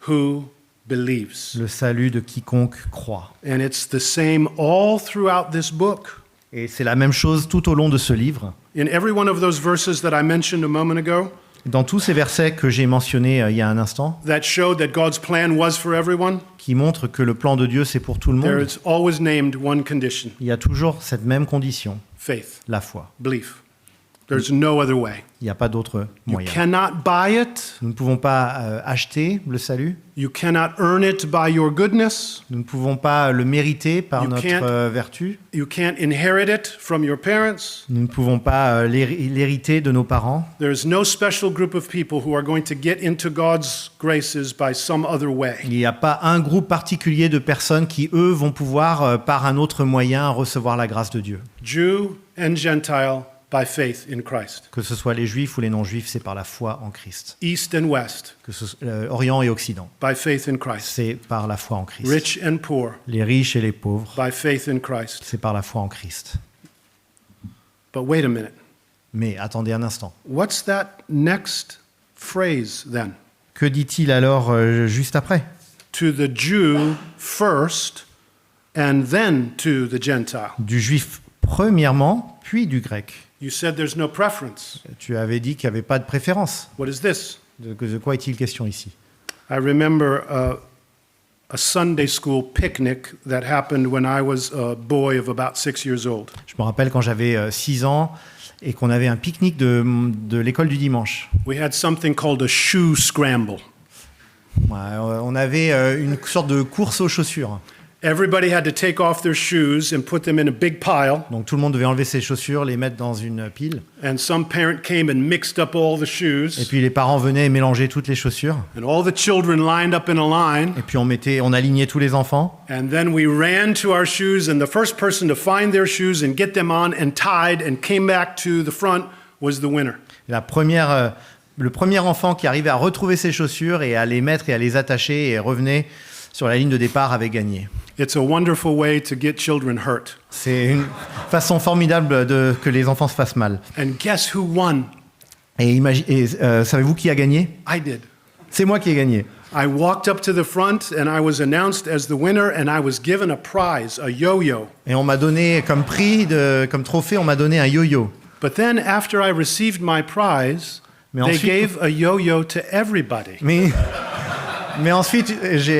who believes. Le salut de quiconque croit. And it's the same all throughout this book. Et c'est la même chose tout au long de ce livre. In every one of those verses that I mentioned a moment ago, Dans tous ces versets que j'ai mentionnés il y a un instant, that showed that God's plan was for everyone, qui montrent que le plan de Dieu, c'est pour tout le there monde, is always named one condition: il y a toujours cette même condition, faith, la foi. belief. There's no other way. Il n'y a pas d'autre You moyen. cannot buy it. Nous ne pouvons pas acheter le salut. You cannot earn it by your goodness. Nous ne pouvons pas le mériter par You notre can't- vertu. You can't inherit it from your parents. Nous ne pouvons pas l'hériter de nos parents. There is no special group of people who are going to get into God's graces by some other way. Il n'y a pas un groupe particulier de personnes qui, eux, vont pouvoir, par un autre moyen, recevoir la grâce de Dieu. Jew and Gentile by faith in Christ. Que ce soit les juifs ou les non-juifs, c'est par la foi en Christ. East and west, Que ce soit Orient et Occident, by faith in Christ. c'est par la foi en Christ. Rich and poor, Les riches et les pauvres, by faith in Christ. c'est par la foi en Christ. But wait a minute. Mais attendez un instant. What's that next phrase then? Que dit-il alors juste après? To the Jew first, and then to the Gentile. Du juif premièrement, puis du grec. You said there's no preference. Tu avais dit qu'il n'y avait pas de préférence. What is this? De quoi est-il question ici? I remember a Sunday school picnic that happened when I was a boy of about 6 years old. Je me rappelle quand j'avais 6 ans et qu'on avait un pique-nique de l'école du dimanche. We had something called a shoe scramble. Ouais, on avait une sorte de course aux chaussures. Everybody had to take off their shoes and put them in a big pile. Donc tout le monde devait enlever ses chaussures, les mettre dans une pile. And some parent came and mixed up all the Et shoes. puis les parents venaient mélanger toutes les chaussures. And all the children lined up in a line. Et puis on alignait tous les enfants. And then we ran to our shoes, and the first person to find their shoes and get them on and tied and came back to the front was the winner. Le premier enfant qui arrivait à retrouver ses chaussures et à les mettre et à les attacher et revenait sur la ligne de départ avait gagné. It's a wonderful way to get children hurt. C'est une façon formidable que les enfants se fassent mal. And guess who won? Et savez-vous qui a gagné? I did. C'est moi qui ai gagné. I walked up to the front and I was announced as the winner and I was given a prize, a yo-yo. Et on m'a donné comme prix, comme trophée, on m'a donné un yo-yo. But then after I received my prize, Mais they ensuite- gave a yo-yo to everybody. Mais ensuite,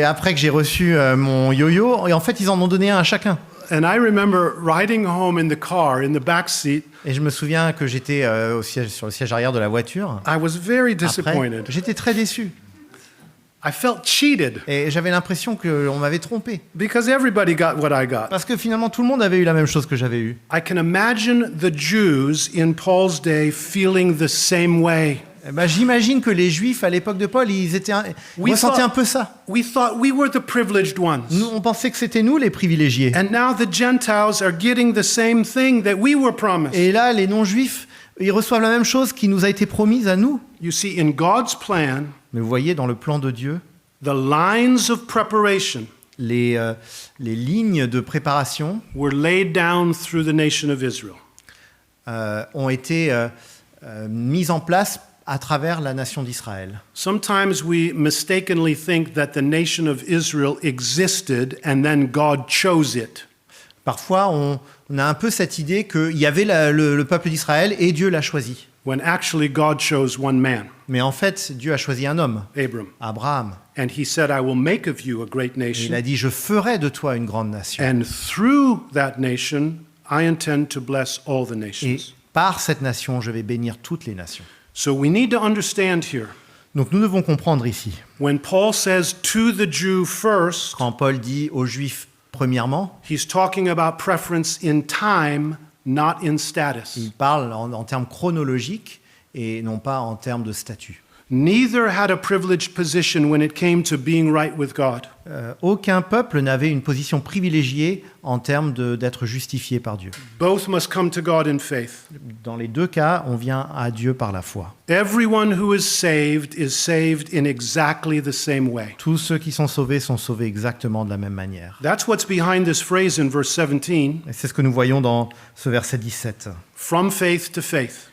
après que j'ai reçu mon yo-yo, et en fait, ils en ont donné un à chacun. And I remember riding home in the car, in the back seat. Et je me souviens que j'étais sur le siège arrière de la voiture. I was very Après, disappointed. j'étais très déçu. I felt cheated Et j'avais l'impression qu'on m'avait trompé. because everybody got what I got. Parce que finalement, tout le monde avait eu la même chose que j'avais eu. I can imagine the Jews in Paul's day feeling the same way. Eh ben, j'imagine que les Juifs, à l'époque de Paul, ils ressentaient un peu ça. We thought we were the privileged ones. Nous, on pensait que c'était nous les privilégiés. And now the Gentiles are getting the same thing that we were promised. Et là, les non-Juifs, ils reçoivent la même chose qui nous a été promise à nous. You see, in God's plan, Mais vous voyez, dans le plan de Dieu, the lines of preparation les lignes de préparation were laid down through the nation of Israel. ont été mises en place à travers la nation d'Israël. Sometimes we mistakenly think that the nation of Israel existed and then God chose it. Parfois, on a un peu cette idée qu'il y avait le peuple d'Israël et Dieu l'a choisi. When actually God chose one man, Mais en fait, Dieu a choisi un homme, Abram. Abraham. And he said, I will make of you a great Et il nation. a dit, je ferai de toi une grande nation. And through that nation, I intend to bless all the Et nations. par cette nation, je vais bénir toutes les nations. So we need to understand here, Donc nous devons comprendre ici, when Paul says to the Jew first, quand Paul dit aux Juifs premièrement, he's talking about preference in time, not in status. il parle en termes chronologiques et non pas en termes de statut. Neither had a privileged position when it came to being right with God. Aucun peuple n'avait une position privilégiée en termes d'être justifié par Dieu. Both must come to God in faith. Dans les deux cas, on vient à Dieu par la foi. Everyone who is saved in exactly the same way. Tous ceux qui sont sauvés exactement de la même manière. That's what's behind this phrase in verse 17, Et c'est ce que nous voyons dans ce verset 17. from faith to faith.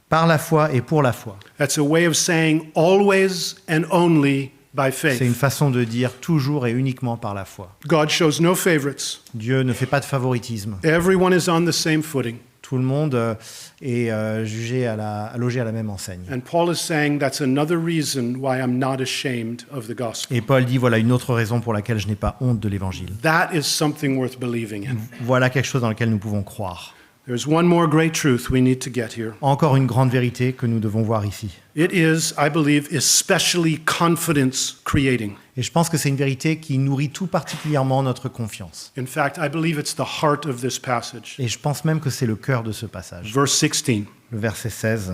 Par la foi et pour la foi. That's a way of saying always and only by C'est une faith. façon de dire toujours et uniquement par la foi. God shows no favorites. Dieu ne fait pas de favoritisme. Everyone is on the same footing. Tout le monde est logé à la même enseigne. And Paul is saying that's another reason why I'm not ashamed of the gospel. Et Paul dit, voilà une autre raison pour laquelle je n'ai pas honte de l'évangile. That is something worth believing in. Voilà quelque chose dans lequel nous pouvons croire. There's one more great truth we need to get here. Encore une grande vérité que nous devons voir ici. It is, I believe, especially confidence creating. Et je pense que c'est une vérité qui nourrit tout particulièrement notre confiance. In fact, I believe it's the heart of this passage. Et je pense même que c'est le cœur de ce passage. Verse 16. Le verset 16.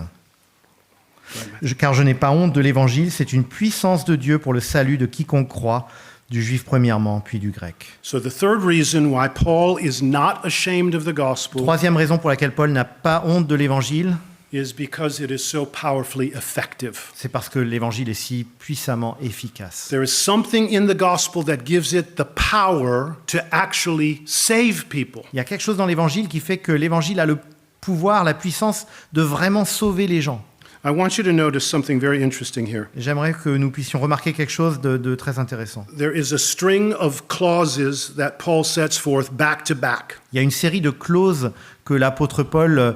Car je n'ai pas honte de l'évangile, c'est une puissance de Dieu pour le salut de quiconque croit, du juif premièrement, puis du grec. So the third reason why Paul is not ashamed of the gospel Troisième raison pour laquelle Paul n'a pas honte de l'évangile, is because it is so powerfully effective. c'est parce que l'évangile est si puissamment efficace. There is something in the gospel that gives it the power to actually save people. Il y a quelque chose dans l'évangile qui fait que l'évangile a le pouvoir, la puissance de vraiment sauver les gens. I want you to notice something very interesting here. J'aimerais que nous puissions remarquer quelque chose de très intéressant. There is a string of clauses that Paul sets forth back to back. Il y a une série de clauses que l'apôtre Paul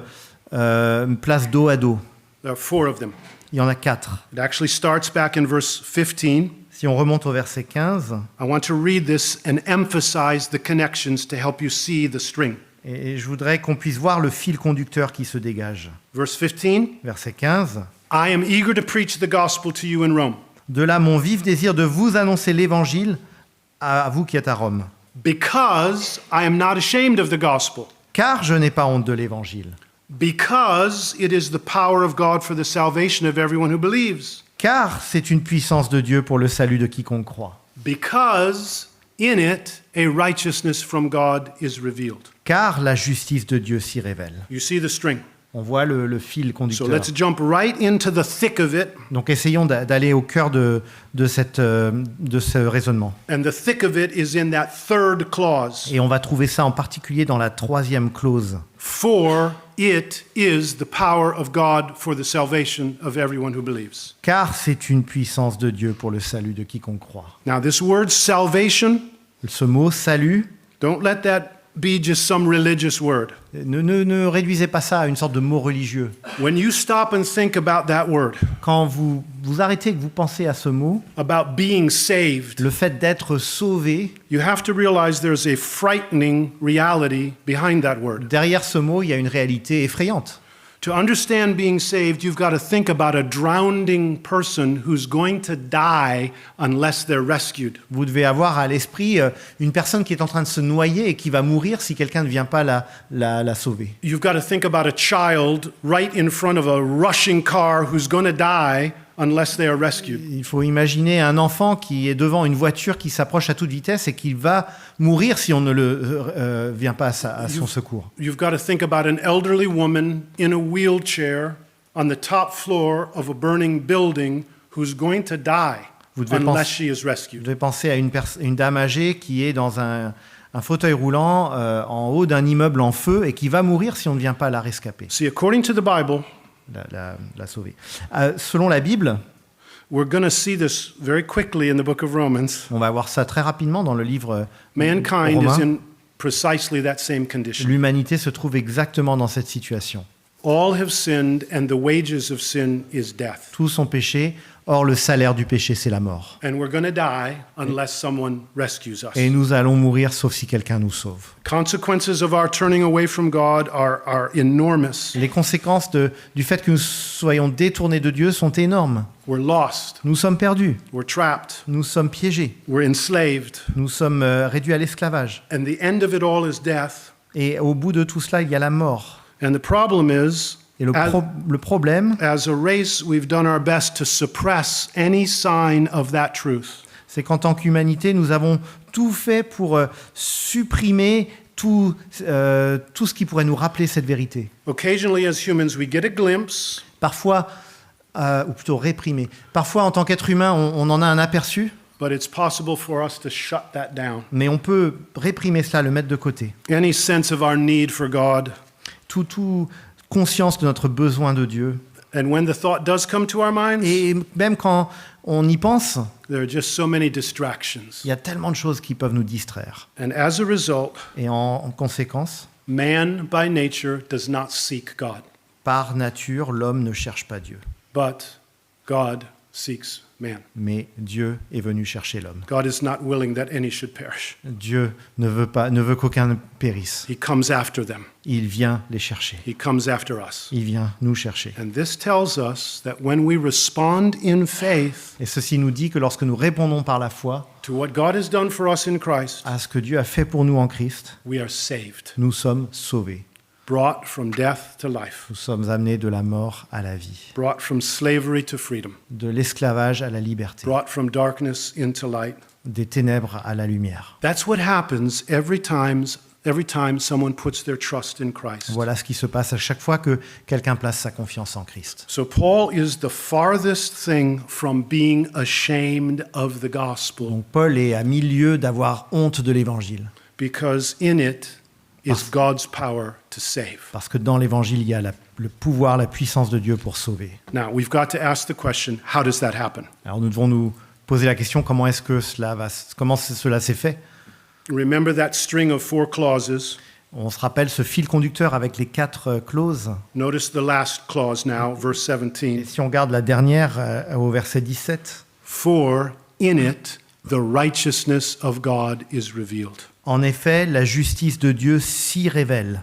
place dos à dos. There are 4 of them. Il y en a 4. It actually starts back in verse 15. Si on remonte au verset 15, I want to read this and emphasize the connections to help you see the string. et je voudrais qu'on puisse voir le fil conducteur qui se dégage. Verse 15, Verset 15. I am eager to preach the gospel to you in Rome, De là mon vif désir de vous annoncer l'évangile à vous qui êtes à Rome. because I am not ashamed of the gospel, Car je n'ai pas honte de l'évangile. because it is the power of God for the salvation of everyone who believes, Car c'est une puissance de Dieu pour le salut de quiconque croit. because in it a righteousness from God is revealed. Car la justice de Dieu s'y révèle. You see the string. On voit le fil So conducteur. let's jump right into the thick of it. Donc essayons d'aller au cœur de ce raisonnement. And the thick of it is in that third clause. Et on va trouver ça en particulier dans la troisième clause. For it is the power of God for the salvation of everyone who believes. Car c'est une puissance de Dieu pour le salut de quiconque croit. Now, this word salvation, Ce mot salut, don't let that be just some religious word. ne réduisez pas ça à une sorte de mot religieux. When you stop and think about that word, Quand vous arrêtez et que vous pensez à ce mot, about being saved, le fait d'être sauvé, you have to realize there's a frightening reality behind that word. derrière ce mot, il y a une réalité effrayante. To understand being saved, you've got to think about a drowning person who's going to die unless they're rescued. Vous devez avoir à l'esprit une personne qui est en train de se noyer et qui va mourir si quelqu'un ne vient pas la sauver. You've got to think about a child right in front of a rushing car who's going to die unless they are rescued. Il faut imaginer un enfant qui est devant une voiture qui s'approche à toute vitesse et qui va mourir si on ne le vient pas à son secours. You've got to think about an elderly woman in a wheelchair on the top floor of a burning building who's going to die Vous devez unless penser- she is Vous rescued. devez penser à une dame âgée qui est dans un fauteuil roulant en haut d'un immeuble en feu et qui va mourir si on ne vient pas la rescaper, See, according to the Bible, la sauver. Selon la Bible, we're going to see this very quickly in the book of Romans. on va voir ça très rapidement dans le livre Mankind Romains. is in precisely that same condition. L'humanité se trouve exactement dans cette situation. All have sinned, and the wages of sin is death. Tous ont péché, or le salaire du péché, c'est la mort. And we're going to die unless someone rescues us. Et nous allons mourir sauf si quelqu'un nous sauve. Consequences of our turning away from God are enormous. Les conséquences du fait que nous soyons détournés de Dieu sont énormes. We're lost. Nous sommes perdus, We're trapped. nous sommes piégés, We're enslaved. nous sommes réduits à l'esclavage. And the end of it all is death. Et au bout de tout cela, il y a la mort. And the problem is, Et le problème, as a race, we've done our best to suppress any sign of that truth. c'est qu'en tant qu'humanité, nous avons tout fait pour supprimer tout ce qui pourrait nous rappeler cette vérité. Occasionally, as humans, we get a glimpse, Parfois, ou plutôt réprimer. Parfois, en tant qu'être humain, on en a un aperçu, but it's possible for us to shut that down. mais on peut réprimer cela, le mettre de côté. Any sense of our need for God. Tout conscience de notre besoin de Dieu. And when the thought does come to our minds, Et même quand on y pense, there are just so many distractions. il y a tellement de choses qui peuvent nous distraire. And as a result, Et en conséquence, man by nature does not seek God, par nature, l'homme ne cherche pas Dieu. but God seeks man. Mais Dieu est venu chercher l'homme. God is not willing that any should perish. Dieu ne veut qu'aucun périsse. He comes after them. Il vient les chercher. He comes after us. Il vient nous chercher. And this tells us that when we respond in faith Et ceci nous dit que lorsque nous répondons par la foi to what God has done for us in Christ, à ce que Dieu a fait pour nous en Christ, we are saved, nous sommes sauvés. brought from death to life, Nous sommes amenés de la mort à la vie, brought from slavery to freedom, de l'esclavage à la liberté, brought from darkness into light, des ténèbres à la lumière. That's what happens every time someone puts their trust in Christ. Voilà ce qui se passe à chaque fois que quelqu'un place sa confiance en Christ. So Paul is the farthest thing from being ashamed of the gospel Donc Paul est à milieu d'avoir honte de l'évangile, because in it is God's power to save. parce que dans l'évangile, il y a le pouvoir, la puissance de Dieu pour sauver. Now, we've got to ask the question, how does that happen? Alors nous devons nous poser la question, comment cela s'est fait? Remember that string of 4 clauses. On se rappelle ce fil conducteur avec les 4 clauses. Notice the last clause now, verse Et 17. si on regarde la dernière au verset 17, For in it the righteousness of God is revealed. en effet, la justice de Dieu s'y révèle.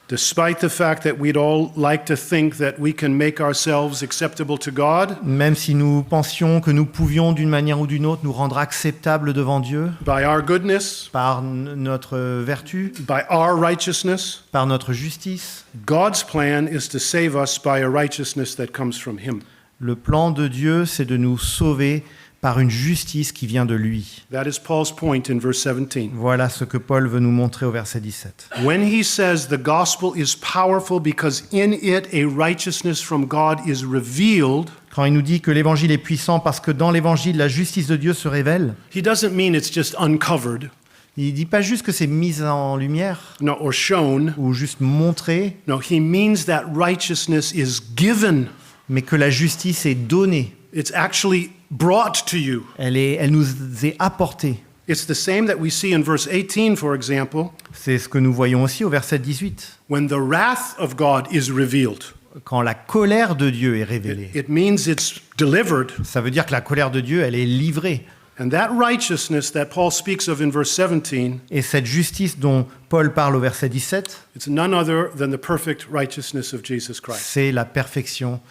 Despite the fact that we'd all like to think that we can make ourselves acceptable to God Même si nous pensions que nous pouvions d'une manière ou d'une autre nous rendre acceptables devant Dieu by our goodness, par notre vertu, by our righteousness, par notre justice, God's plan is to save us by a righteousness that comes from Him. le plan de Dieu, c'est de nous sauver par une justice qui vient de lui. That is Paul's point in verse 17. Voilà ce que Paul veut nous montrer au verset 17. When he says the gospel is powerful because in it a righteousness from God is revealed, Quand il nous dit que l'évangile est puissant parce que dans l'évangile, la justice de Dieu se révèle, he doesn't mean it's just uncovered, il ne dit pas juste que c'est mis en lumière no, or shown. ou juste montré, No, he means that righteousness is given. mais que la justice est donnée. It's actually brought to you. Elle nous est apportée. It's the same that we see in verse 18, for example, C'est ce que nous voyons aussi au verset 18. when the wrath of God is revealed. Quand la colère de Dieu est révélée, It means it's delivered. ça veut dire que la colère de Dieu, elle est livrée. And that righteousness that Paul speaks of in verse 17, Et cette justice dont Paul parle au verset 17, it's none other than the perfect righteousness of Jesus Christ. c'est la perfection,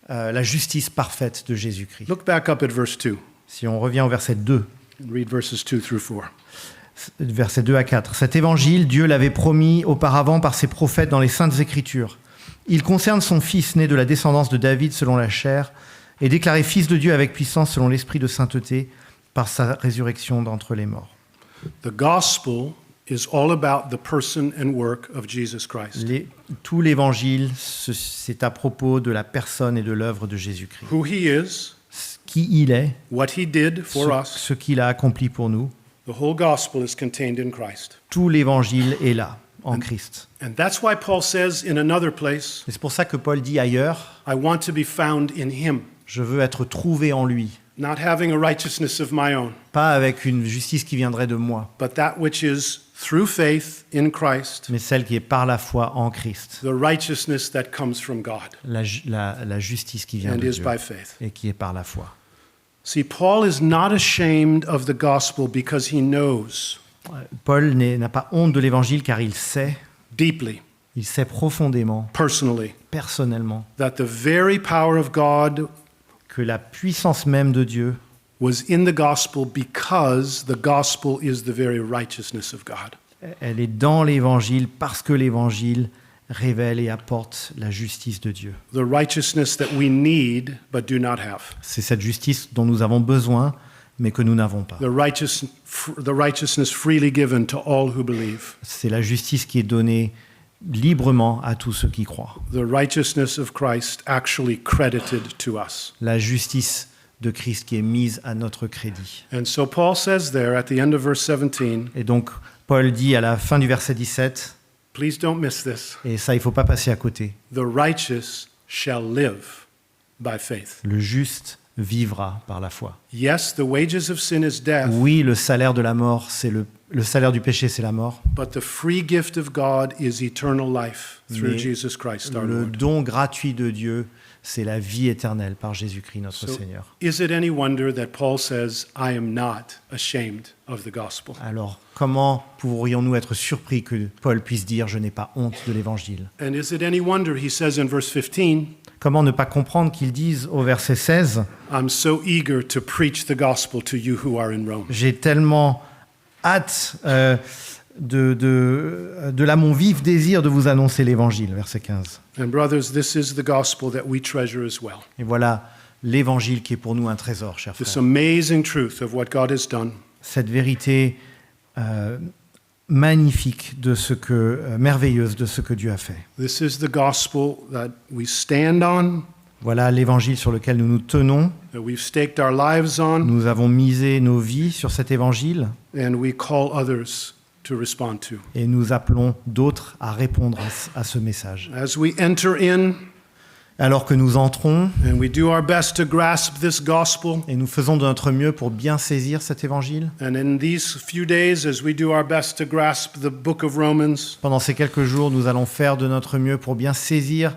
la justice parfaite de Jésus-Christ. Look back up at verse 2 Si on revient au verset 2, and read verses 2 through 4. versets 2 à 4. Cet évangile, Dieu l'avait promis auparavant par ses prophètes dans les Saintes Écritures. Il concerne son Fils, né de la descendance de David selon la chair, et déclaré Fils de Dieu avec puissance selon l'Esprit de sainteté, par sa résurrection d'entre les morts. The gospel is all about the person and work of Jesus Christ. Tout l'évangile, c'est à propos de la personne et de l'œuvre de Jésus-Christ. Who he is, Qui il est, what he did for us, ce qu'il a accompli pour nous. the whole gospel is contained in Christ. Tout l'évangile est là, en Christ. And that's why Paul says in another place, Et c'est pour ça que Paul dit ailleurs, I want to be found in him, je veux être trouvé en lui. not having a righteousness of my own, Pas avec une justice qui viendrait de moi, but that which is through faith in Christ, mais celle qui est par la foi en Christ. the righteousness that comes from God La justice qui vient and de is Dieu by faith. et qui est par la foi. See, Paul is not ashamed of the gospel because he knows Paul n'a pas honte de l'évangile car il sait profondément, personally, personnellement, that the very power of God que la puissance même de Dieu was in the gospel because the gospel is the very righteousness of God. elle est dans l'évangile parce que l'évangile révèle et apporte la justice de Dieu. The righteousness that we need but do not have. C'est cette justice dont nous avons besoin, mais que nous n'avons pas. The righteousness freely given to all who believe. C'est la justice qui est donnée librement à tous ceux qui croient. The righteousness of Christ actually credited to us. La justice de Christ qui est mise à notre crédit. And so Paul says there at the end of verse 17, Et donc, Paul dit à la fin du verset 17, please don't miss this. et ça, il ne faut pas passer à côté, The righteous shall live by faith. le juste vivra par la foi. Yes, the wages of sin is death, Oui, le salaire de la mort, c'est le salaire du péché, c'est la mort. but the free gift of God is eternal life through Mais Jesus Christ our Le Lord. don gratuit de Dieu, c'est la vie éternelle par Jésus-Christ notre So, Seigneur. is it any wonder that Paul says, I am not ashamed of the gospel? Alors, comment pourrions-nous être surpris que Paul puisse dire « Je n'ai pas honte de l'Évangile » And is it any wonder, he says in verse 15, Comment ne pas comprendre qu'il dise au verset 16 « I'm so eager to preach the gospel to you who are in Rome. J'ai tellement hâte de là mon vif désir de vous annoncer l'Évangile » verset 15. And brothers, this is the gospel that we treasure as well. Et voilà l'Évangile qui est pour nous un trésor, chers This frères. amazing truth of what God has done. cette vérité magnifique, merveilleuse de ce que Dieu a fait. This is the gospel that we stand on, Voilà l'évangile sur lequel nous nous tenons. that we've staked our lives on, Nous avons misé nos vies sur cet évangile and we call others to respond to. et nous appelons d'autres à répondre à ce message. As we enter in Alors que nous entrons and we do our best to grasp this gospel, et nous faisons de notre mieux pour bien saisir cet évangile, and in these few days, as we do our best to grasp the book of Romans, pendant ces quelques jours, nous allons faire de notre mieux pour bien saisir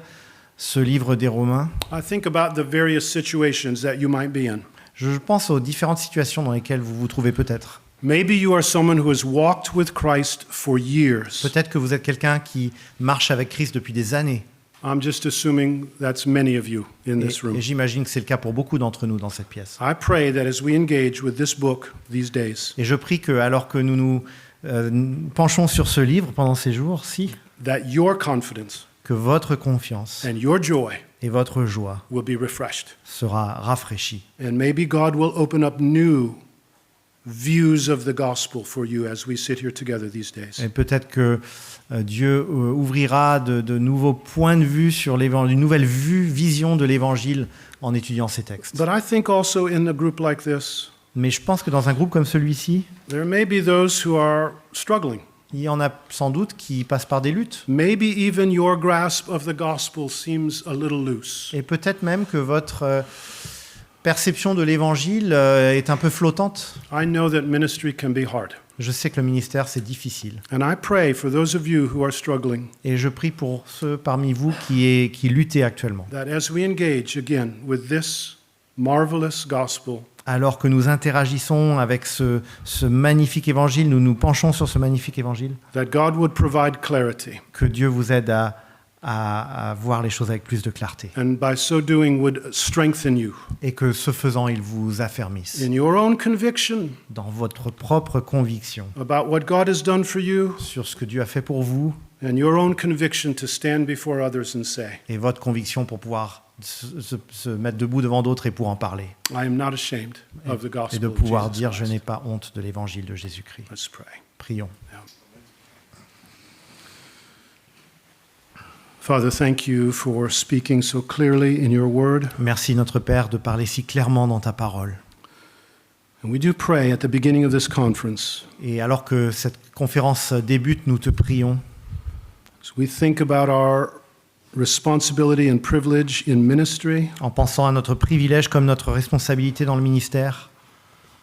ce livre des Romains. I think about the various situations that you might be in. Je pense aux différentes situations dans lesquelles vous vous trouvez peut-être. Maybe you are someone who has walked with Christ for years. Peut-être que vous êtes quelqu'un qui marche avec Christ depuis des années. I'm just assuming that's many of you in this room. Et j'imagine que c'est le cas pour beaucoup d'entre nous dans cette pièce. I pray that as we engage with this book these days, Et je prie que, alors que nous nous penchons sur ce livre pendant ces jours-ci, that your confidence que votre confiance and your joy et votre joie will be refreshed. sera rafraîchie. And maybe God will open up new views of the gospel for you as we sit here together these days. Et peut-être que Dieu ouvrira de nouveaux points de vue sur l'évangile, une nouvelle vision de l'évangile en étudiant ces textes. But I think also in a group like this, Mais je pense que dans un groupe comme celui-ci, there may be those who are struggling. il y en a sans doute qui passent par des luttes. Maybe even your grasp of the gospel seems a little loose. Et peut-être même que votre perception de l'évangile est un peu flottante. I know that ministry can be hard. Je sais que le ministère, c'est difficile. And I pray for those of you who are struggling Et je prie pour ceux parmi vous qui luttez actuellement. that as we engage again with this marvelous gospel, Alors que nous interagissons avec ce magnifique évangile, nous nous penchons sur ce magnifique évangile, that God would provide clarity, que Dieu vous aide à voir les choses avec plus de clarté. and by so doing would strengthen you Et que ce faisant, il vous affermisse in your own conviction dans votre propre conviction about what God has done for you, sur ce que Dieu a fait pour vous and your own conviction to stand before others and say, et votre conviction pour pouvoir se mettre debout devant d'autres et pour en parler. I am not ashamed of the Et gospel de of pouvoir Jesus dire, je Christ. n'ai pas honte de l'évangile de Jésus-Christ. Let's pray. Prions. Father, thank you for speaking so clearly in your word. Merci notre Père de parler si clairement dans ta parole. And we do pray at the beginning of this conference, Et alors que cette conférence débute, nous te prions, as we think about our responsibility and privilege in ministry, en pensant à notre privilège comme notre responsabilité dans le ministère.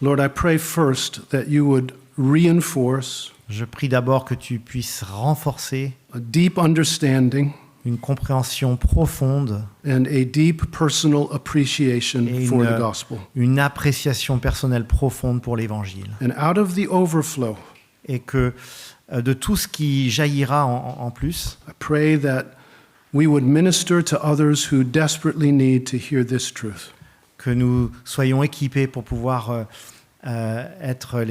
Lord, I pray first that you would reinforce Je prie d'abord que tu puisses renforcer a deep understanding une compréhension profonde and a deep personal appreciation et for the gospel. une appréciation personnelle profonde pour l'Évangile. And out of the overflow, Et que de tout ce qui jaillira en plus, I pray that we would minister to others who desperately need to hear this truth. que nous soyons équipés pour pouvoir être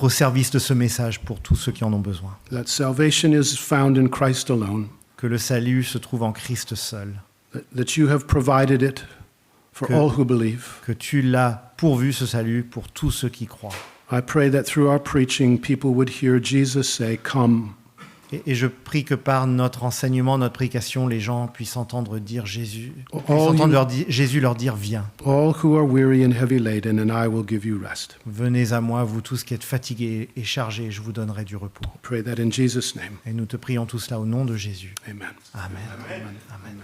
au service de ce message pour tous ceux qui en ont besoin. That salvation is found in Christ alone, Que le salut se trouve en Christ seul. that you have provided it for Que- all who believe. Que tu l'as pourvu, ce salut, pour tous ceux qui croient. I pray that through our preaching, people would hear Jesus say, "Come," Et je prie que par notre enseignement, notre prédication, les gens puissent entendre dire Jésus, puissent All entendre you- Jésus leur dire, viens, all who are weary and heavy laden, and I will give you rest. venez à moi, vous tous qui êtes fatigués et chargés, je vous donnerai du repos. Pray that in Jesus' name. Et nous te prions tout cela au nom de Jésus. Amen. Amen. Amen. Amen. Amen.